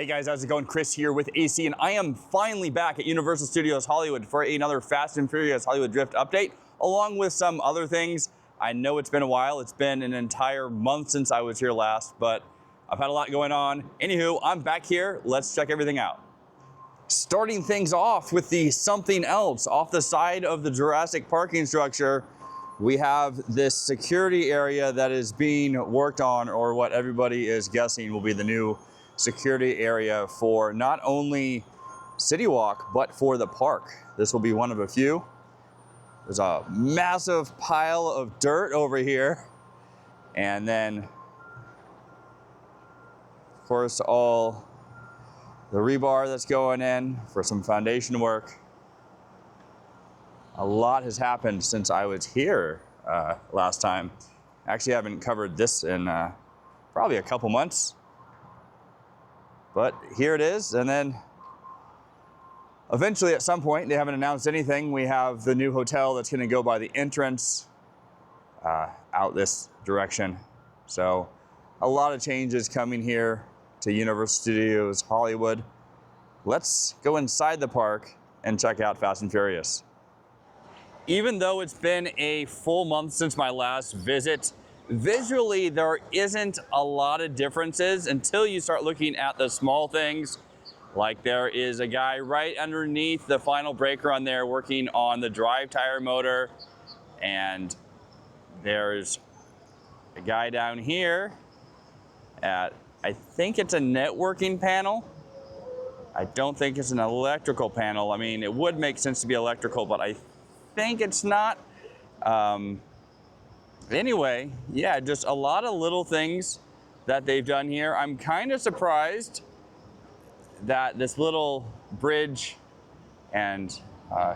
Hey guys, how's it going? Chris here with AC, and I am finally back at Universal Studios Hollywood for another Fast and Furious Hollywood Drift update, along with some other things. I know it's been a while. It's been an entire month since I was here last, but I've had a lot going on. Anywho, I'm back here. Let's check everything out. Starting things off with the something else. Off the side of the Jurassic parking structure, we have this security area that is being worked on, or what everybody is guessing will be the new security area for not only City Walk, but for the park. This will be one of a few. There's a massive pile of dirt over here. And then, of course, all the rebar that's going in for some foundation work. A lot has happened since I was here last time. Actually, I haven't covered this in probably a couple months. But here it is, and then eventually at some point, they haven't announced anything, we have the new hotel that's gonna go by the entrance out this direction. So a lot of changes coming here to Universal Studios Hollywood. Let's go inside the park and check out Fast and Furious. Even though it's been a full month since my last visit, visually, there isn't a lot of differences until you start looking at the small things. Like there is a guy right underneath the final brake run there working on the drive tire motor. And there's a guy down here at, I think it's a networking panel. I don't think it's an electrical panel. I mean, it would make sense to be electrical, but I think it's not. Anyway, yeah, just a lot of little things that they've done here. I'm kind of surprised that this little bridge and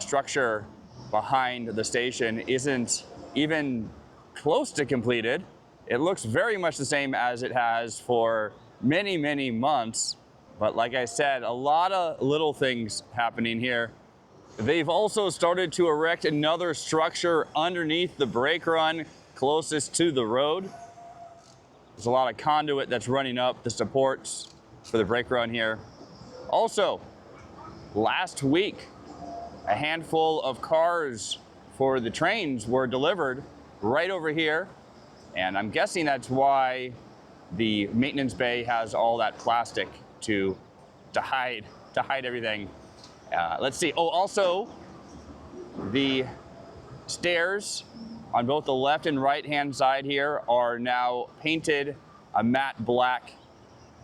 structure behind the station isn't even close to completed. It looks very much the same as it has for many, many months. But like I said, a lot of little things happening here. They've also started to erect another structure underneath the brake run closest to the road. There's a lot of conduit that's running up the supports for the brake run here. Also, last week, a handful of cars for the trains were delivered right over here. And I'm guessing that's why the maintenance bay has all that plastic to hide everything. Let's see. Oh, also, the stairs on both the left and right hand side here are now painted a matte black.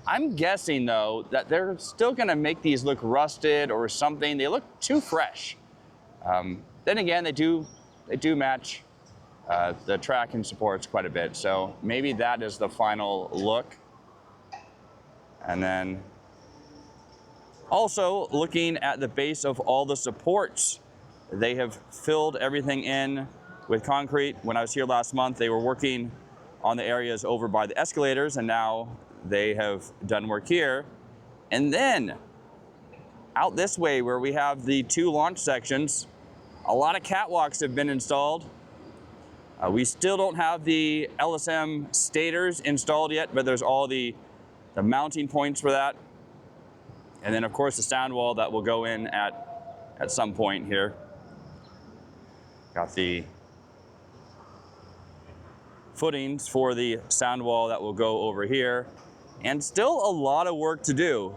I'm guessing though that they're still gonna make these look rusted or something. They look too fresh. Then again, they do match the track and supports quite a bit. So maybe that is the final look. And then also looking at the base of all the supports, they have filled everything in with concrete. When I was here last month, they were working on the areas over by the escalators, and now they have done work here. And then out this way where we have the two launch sections, a lot of catwalks have been installed. We still don't have the LSM stators installed yet, but there's all the mounting points for that. And then of course the sound wall that will go in at some point here. Got the footings for the sound wall that will go over here, and still a lot of work to do.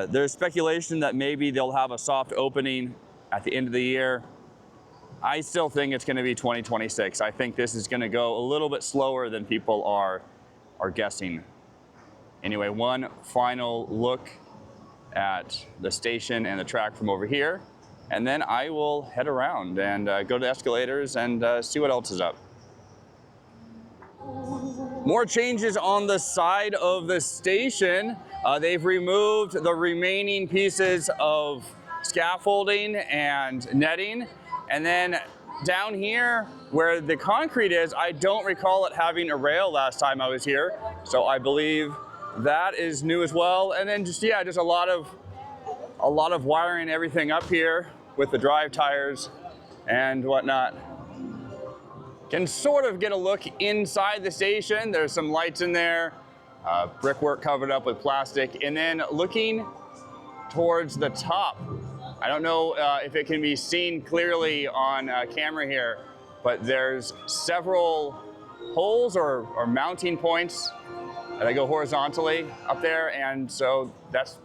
There's speculation that maybe they'll have a soft opening at the end of the year. I still think it's going to be 2026. I think this is going to go a little bit slower than people are guessing. Anyway, one final look at the station and the track from over here, and then I will head around and go to the escalators and see what else is up. More changes on the side of the station. They've removed the remaining pieces of scaffolding and netting. And then down here where the concrete is, I don't recall it having a rail last time I was here. So I believe that is new as well. And then just, yeah, just a lot of wiring everything up here with the drive tires and whatnot. Can sort of get a look inside the station. There's some lights in there. brickwork covered up with plastic. And then looking towards the top, I don't know if it can be seen clearly on camera here, but there's several holes or mounting points that go horizontally up there, and so that's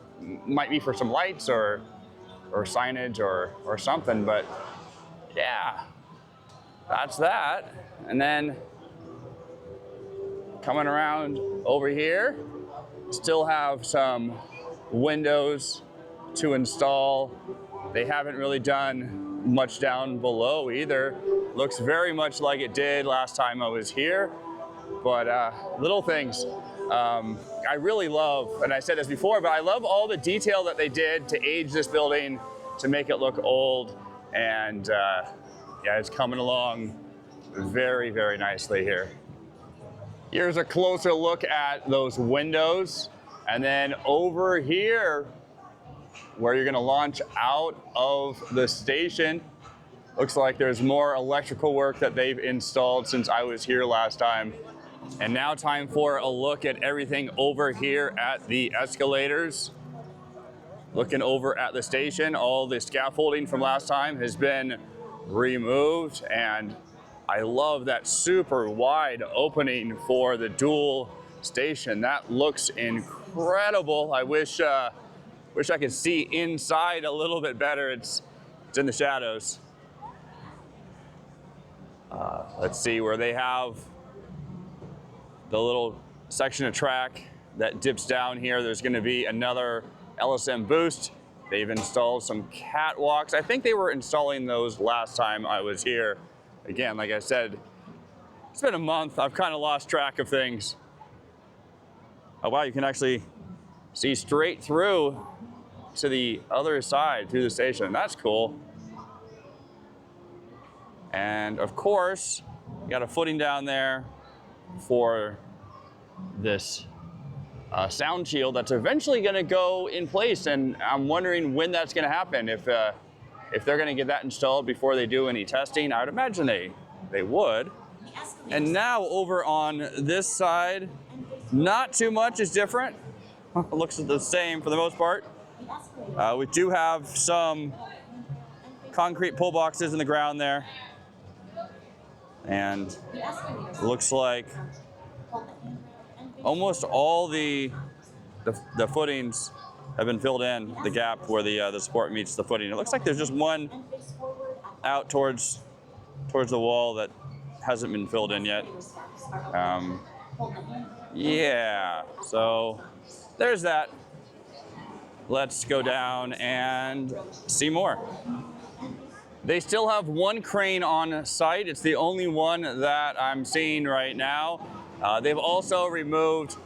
might be for some lights or signage or something. But yeah, that's that. And then coming around over here, still have some windows to install. They haven't really done much down below either. Looks very much like it did last time I was here, but little things. I really love, and I said this before, but I love all the detail that they did to age this building to make it look old. And yeah, it's coming along very, very nicely here. Here's a closer look at those windows. And then over here, where you're gonna launch out of the station, looks like there's more electrical work that they've installed since I was here last time. And now time for a look at everything over here at the escalators. Looking over at the station, all the scaffolding from last time has been removed, and I love that super wide opening for the dual station. That looks incredible. I wish I could see inside a little bit better. It's in the shadows. Let's see where they have the little section of track that dips down here. There's going to be another LSM boost. They've installed some catwalks. I think they were installing those last time I was here. Again, like I said, it's been a month. I've kind of lost track of things. Oh wow, you can actually see straight through to the other side through the station. That's cool. And of course, you got a footing down there for this sound shield that's eventually going to go in place, and I'm wondering when that's going to happen. If they're going to get that installed before they do any testing, I would imagine they would. And now over on this side, not too much is different. It looks the same for the most part. We do have some concrete pull boxes in the ground there, and it looks like almost all the footings have been filled in, the gap where the support meets the footing. It looks like there's just one out towards the wall that hasn't been filled in yet. Yeah, so there's that. Let's go down and see more. They still have one crane on site. It's the only one that I'm seeing right now. They've also removed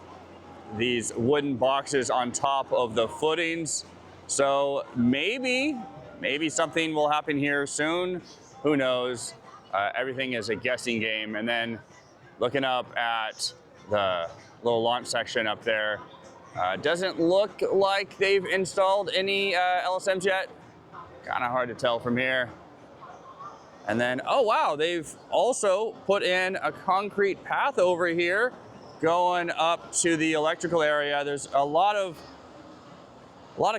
these wooden boxes on top of the footings. So maybe something will happen here soon. Who knows? Everything is a guessing game. And then looking up at the little launch section up there, doesn't look like they've installed any LSMs yet. Kind of hard to tell from here. And then, oh wow, they've also put in a concrete path over here going up to the electrical area. There's a lot of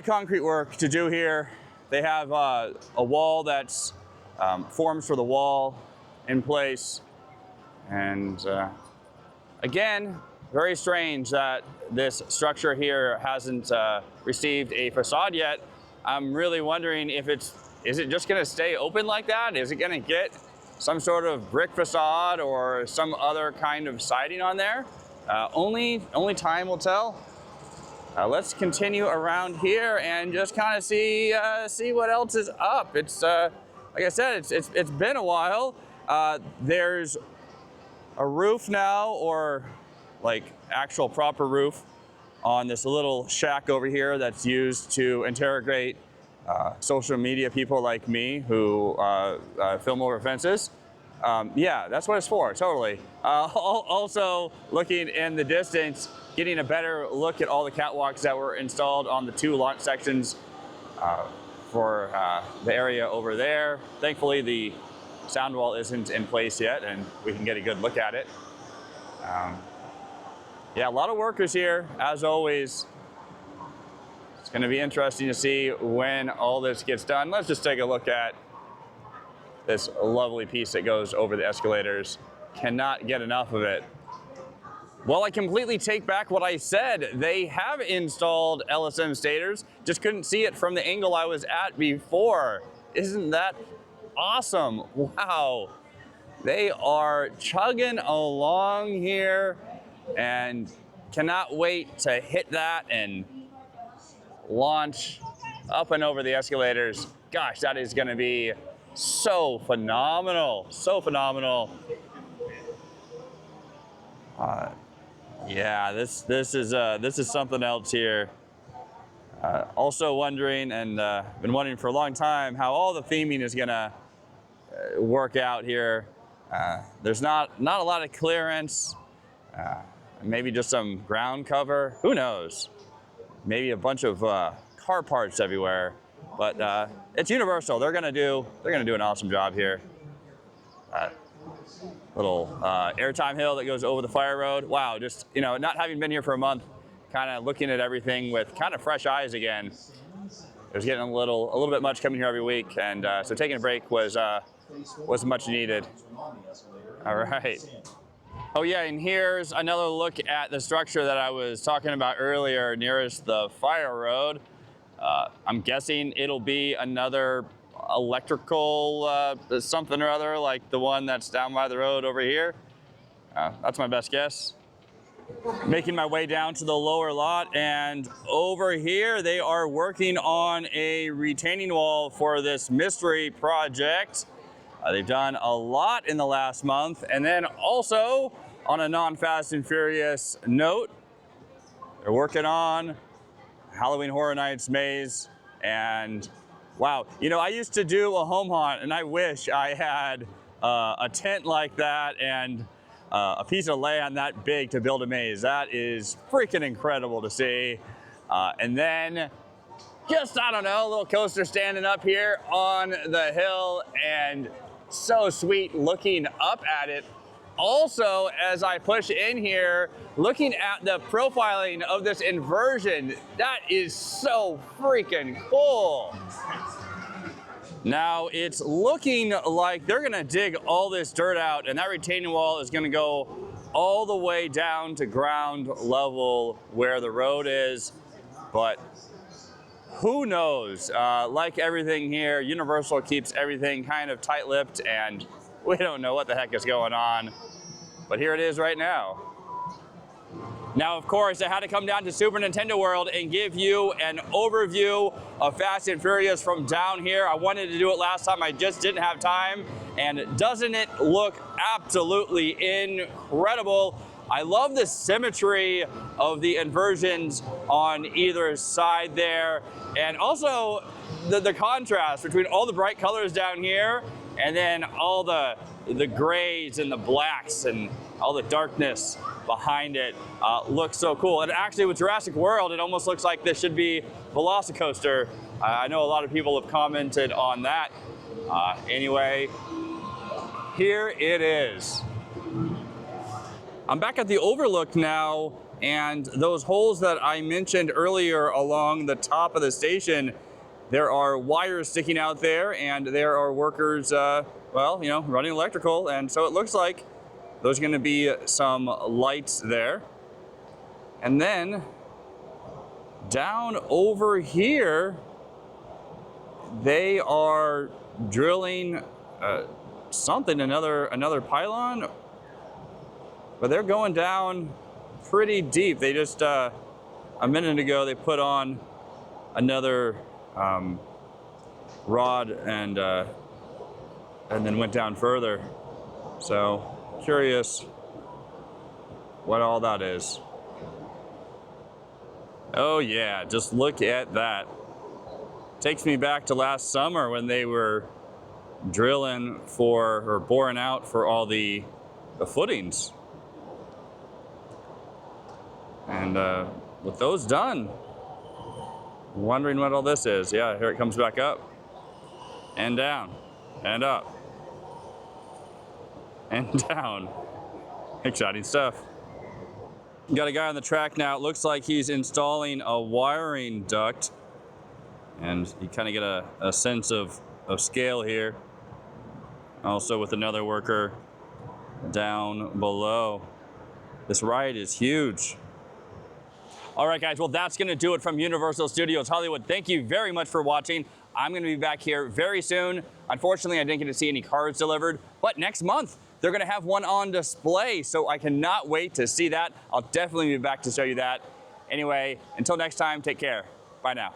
concrete work to do here. They have a wall that's forms for the wall in place. And again, very strange that this structure here hasn't received a facade yet. I'm really wondering if is it just gonna stay open like that? Is it gonna get some sort of brick facade or some other kind of siding on there? Only time will tell. Let's continue around here and just kind of see what else is up. It's like I said, it's been a while. There's a roof now, or like actual proper roof, on this little shack over here that's used to interrogate social media people like me who film over fences. Yeah, that's what it's for, totally. Also, looking in the distance, getting a better look at all the catwalks that were installed on the two launch sections for the area over there. Thankfully, the sound wall isn't in place yet, and we can get a good look at it. Yeah, a lot of workers here, as always. It's going to be interesting to see when all this gets done. Let's just take a look at this lovely piece that goes over the escalators. Cannot get enough of it. Well, I completely take back what I said. They have installed LSM stators, just couldn't see it from the angle I was at before. Isn't that awesome? Wow. They are chugging along here and cannot wait to hit that and launch up and over the escalators. Gosh, that is going to be so phenomenal, so phenomenal. Yeah, this is something else here. Also wondering, and been wondering for a long time, how all the theming is gonna work out here. There's not a lot of clearance. Maybe just some ground cover. Who knows? Maybe a bunch of car parts everywhere. But it's Universal. They're gonna do an awesome job here. Little airtime hill that goes over the fire road. Wow, just, you know, not having been here for a month, kind of looking at everything with kind of fresh eyes again. It was getting a little bit much coming here every week, and so taking a break was much needed. All right. Oh yeah, and here's another look at the structure that I was talking about earlier nearest the fire road. I'm guessing it'll be another electrical something or other like the one that's down by the road over here. That's my best guess. Making my way down to the lower lot, and over here they are working on a retaining wall for this mystery project. They've done a lot in the last month, and then also on a non-Fast and Furious note, they're working on Halloween Horror Nights maze. And wow, you know, I used to do a home haunt, and I wish I had a tent like that and a piece of land that big to build a maze. That is freaking incredible to see. And then just, I don't know, a little coaster standing up here on the hill, and so sweet looking up at it. Also, as I push in here, looking at the profiling of this inversion, that is so freaking cool. Now, it's looking like they're gonna dig all this dirt out, and that retaining wall is gonna go all the way down to ground level where the road is, but who knows? Like everything here, Universal keeps everything kind of tight-lipped, and we don't know what the heck is going on, but here it is right now. Now, of course, I had to come down to Super Nintendo World and give you an overview of Fast and Furious from down here. I wanted to do it last time, I just didn't have time, and doesn't it look absolutely incredible? I love the symmetry of the inversions on either side there, and also the contrast between all the bright colors down here and then all the grays and the blacks and all the darkness behind it. Looks so cool. And actually with Jurassic World, it almost looks like this should be Velocicoaster. I know a lot of people have commented on that. Anyway, here it is. I'm back at the Overlook now, and those holes that I mentioned earlier along the top of the station, there are wires sticking out there, and there are workers, well, you know, running electrical, and so it looks like there's gonna be some lights there. And then down over here, they are drilling something, another pylon, but they're going down pretty deep. They just, a minute ago, they put on another rod and then went down further. So curious what all that is. Oh yeah, just look at that. Takes me back to last summer when they were drilling for, or boring out for all the footings. And with those done, wondering what all this is. Yeah, here it comes back up and down and up and down. Exciting stuff. Got a guy on the track now. It looks like he's installing a wiring duct. And you kind of get a sense of scale here. Also with another worker down below. This ride is huge. All right, guys, well, that's gonna do it from Universal Studios Hollywood. Thank you very much for watching. I'm gonna be back here very soon. Unfortunately, I didn't get to see any cars delivered, but next month, they're gonna have one on display, so I cannot wait to see that. I'll definitely be back to show you that. Anyway, until next time, take care. Bye now.